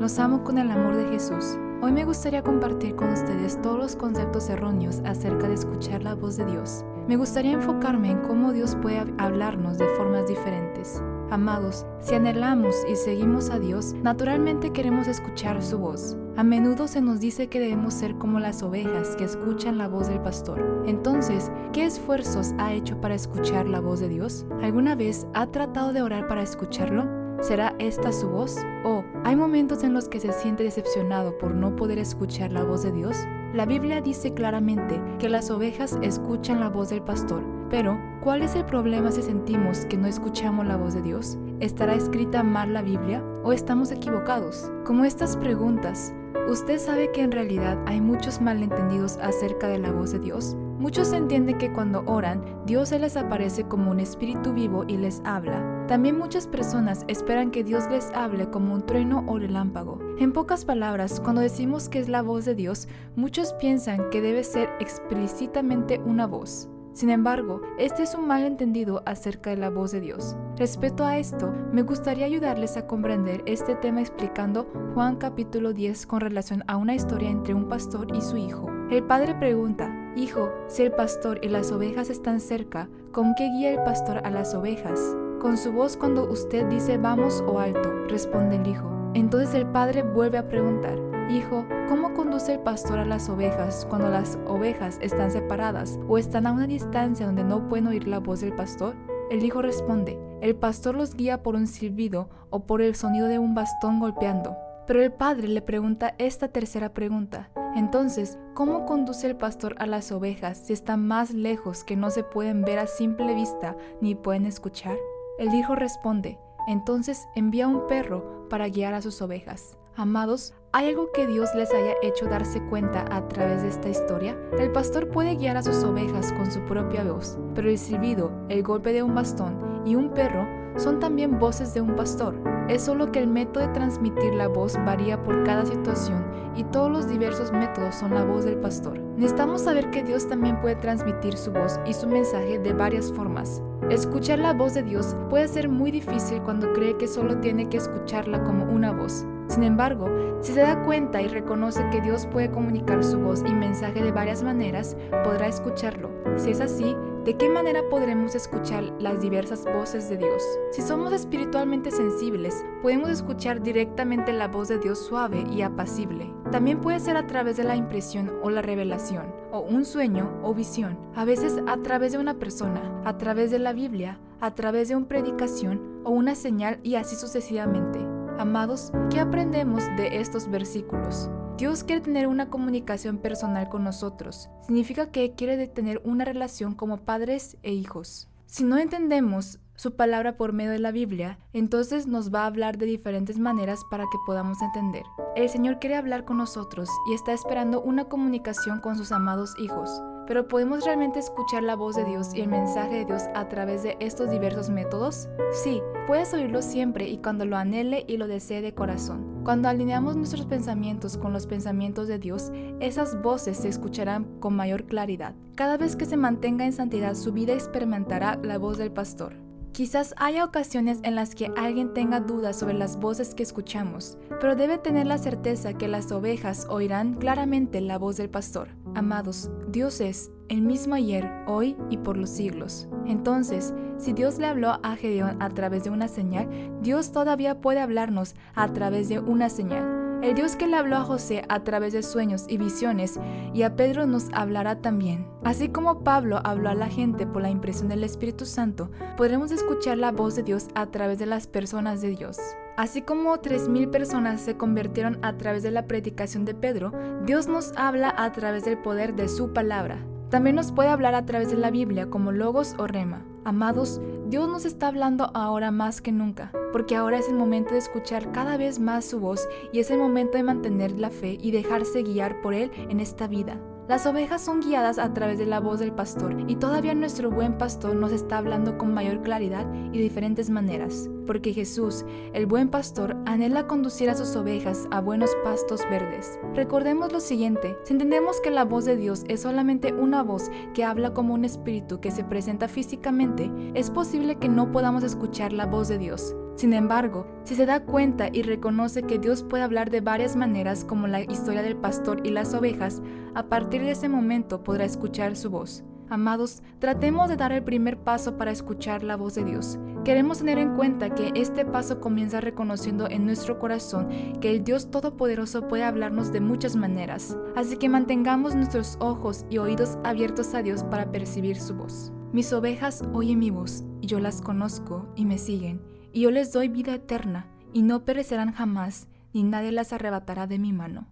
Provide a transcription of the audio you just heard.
Los amo con el amor de Jesús. Hoy me gustaría compartir con ustedes todos los conceptos erróneos acerca de escuchar la voz de Dios. Me gustaría enfocarme en cómo Dios puede hablarnos de formas diferentes. Amados, si anhelamos y seguimos a Dios, naturalmente queremos escuchar su voz. A menudo se nos dice que debemos ser como las ovejas que escuchan la voz del pastor. Entonces, ¿qué esfuerzos ha hecho para escuchar la voz de Dios? ¿Alguna vez ha tratado de orar para escucharlo? ¿Será esta su voz? ¿O hay momentos en los que se siente decepcionado por no poder escuchar la voz de Dios? La Biblia dice claramente que las ovejas escuchan la voz del pastor, pero ¿cuál es el problema si sentimos que no escuchamos la voz de Dios? ¿Estará escrita mal la Biblia o estamos equivocados? Como estas preguntas, ¿usted sabe que en realidad hay muchos malentendidos acerca de la voz de Dios? Muchos entienden que cuando oran, Dios se les aparece como un espíritu vivo y les habla. También muchas personas esperan que Dios les hable como un trueno o relámpago. En pocas palabras, cuando decimos que es la voz de Dios, muchos piensan que debe ser explícitamente una voz. Sin embargo, este es un malentendido acerca de la voz de Dios. Respecto a esto, me gustaría ayudarles a comprender este tema explicando Juan capítulo 10 con relación a una historia entre un pastor y su hijo. El padre pregunta: Hijo, si el pastor y las ovejas están cerca, ¿con qué guía el pastor a las ovejas? Con su voz cuando usted dice vamos o alto, responde el hijo. Entonces el padre vuelve a preguntar: Hijo, ¿cómo conduce el pastor a las ovejas cuando las ovejas están separadas o están a una distancia donde no pueden oír la voz del pastor? El hijo responde: El pastor los guía por un silbido o por el sonido de un bastón golpeando. Pero el padre le pregunta esta tercera pregunta: Entonces, ¿cómo conduce el pastor a las ovejas si están más lejos que no se pueden ver a simple vista ni pueden escuchar? El hijo responde: Entonces envía un perro para guiar a sus ovejas. Amados, ¿hay algo que Dios les haya hecho darse cuenta a través de esta historia? El pastor puede guiar a sus ovejas con su propia voz, pero el silbido, el golpe de un bastón y un perro son también voces de un pastor. Es solo que el método de transmitir la voz varía por cada situación y todos los diversos métodos son la voz del pastor. Necesitamos saber que Dios también puede transmitir su voz y su mensaje de varias formas. Escuchar la voz de Dios puede ser muy difícil cuando cree que solo tiene que escucharla como una voz. Sin embargo, si se da cuenta y reconoce que Dios puede comunicar su voz y mensaje de varias maneras, podrá escucharlo. Si es así, ¿de qué manera podremos escuchar las diversas voces de Dios? Si somos espiritualmente sensibles, podemos escuchar directamente la voz de Dios suave y apacible. También puede ser a través de la impresión o la revelación, o un sueño o visión, a veces a través de una persona, a través de la Biblia, a través de una predicación o una señal y así sucesivamente. Amados, ¿qué aprendemos de estos versículos? Dios quiere tener una comunicación personal con nosotros. Significa que quiere tener una relación como padres e hijos. Si no entendemos su palabra por medio de la Biblia, entonces nos va a hablar de diferentes maneras para que podamos entender. El Señor quiere hablar con nosotros y está esperando una comunicación con sus amados hijos. ¿Pero podemos realmente escuchar la voz de Dios y el mensaje de Dios a través de estos diversos métodos? Sí, puedes oírlo siempre y cuando lo anhele y lo desee de corazón. Cuando alineamos nuestros pensamientos con los pensamientos de Dios, esas voces se escucharán con mayor claridad. Cada vez que se mantenga en santidad, su vida experimentará la voz del pastor. Quizás haya ocasiones en las que alguien tenga dudas sobre las voces que escuchamos, pero debe tener la certeza que las ovejas oirán claramente la voz del pastor. Amados, Dios es el mismo ayer, hoy y por los siglos. Entonces, si Dios le habló a Gedeón a través de una señal, Dios todavía puede hablarnos a través de una señal. El Dios que le habló a José a través de sueños y visiones, y a Pedro nos hablará también. Así como Pablo habló a la gente por la impresión del Espíritu Santo, podremos escuchar la voz de Dios a través de las personas de Dios. Así como 3,000 personas se convirtieron a través de la predicación de Pedro, Dios nos habla a través del poder de su palabra. También nos puede hablar a través de la Biblia como logos o rema. Amados, Dios nos está hablando ahora más que nunca, porque ahora es el momento de escuchar cada vez más su voz y es el momento de mantener la fe y dejarse guiar por Él en esta vida. Las ovejas son guiadas a través de la voz del pastor y todavía nuestro buen pastor nos está hablando con mayor claridad y de diferentes maneras, porque Jesús, el buen pastor, anhela conducir a sus ovejas a buenos pastos verdes. Recordemos lo siguiente: si entendemos que la voz de Dios es solamente una voz que habla como un espíritu que se presenta físicamente, es posible que no podamos escuchar la voz de Dios. Sin embargo, si se da cuenta y reconoce que Dios puede hablar de varias maneras, como la historia del pastor y las ovejas, a partir de ese momento podrá escuchar su voz. Amados, tratemos de dar el primer paso para escuchar la voz de Dios. Queremos tener en cuenta que este paso comienza reconociendo en nuestro corazón que el Dios Todopoderoso puede hablarnos de muchas maneras. Así que mantengamos nuestros ojos y oídos abiertos a Dios para percibir su voz. Mis ovejas oyen mi voz, y yo las conozco y me siguen, y yo les doy vida eterna, y no perecerán jamás, ni nadie las arrebatará de mi mano.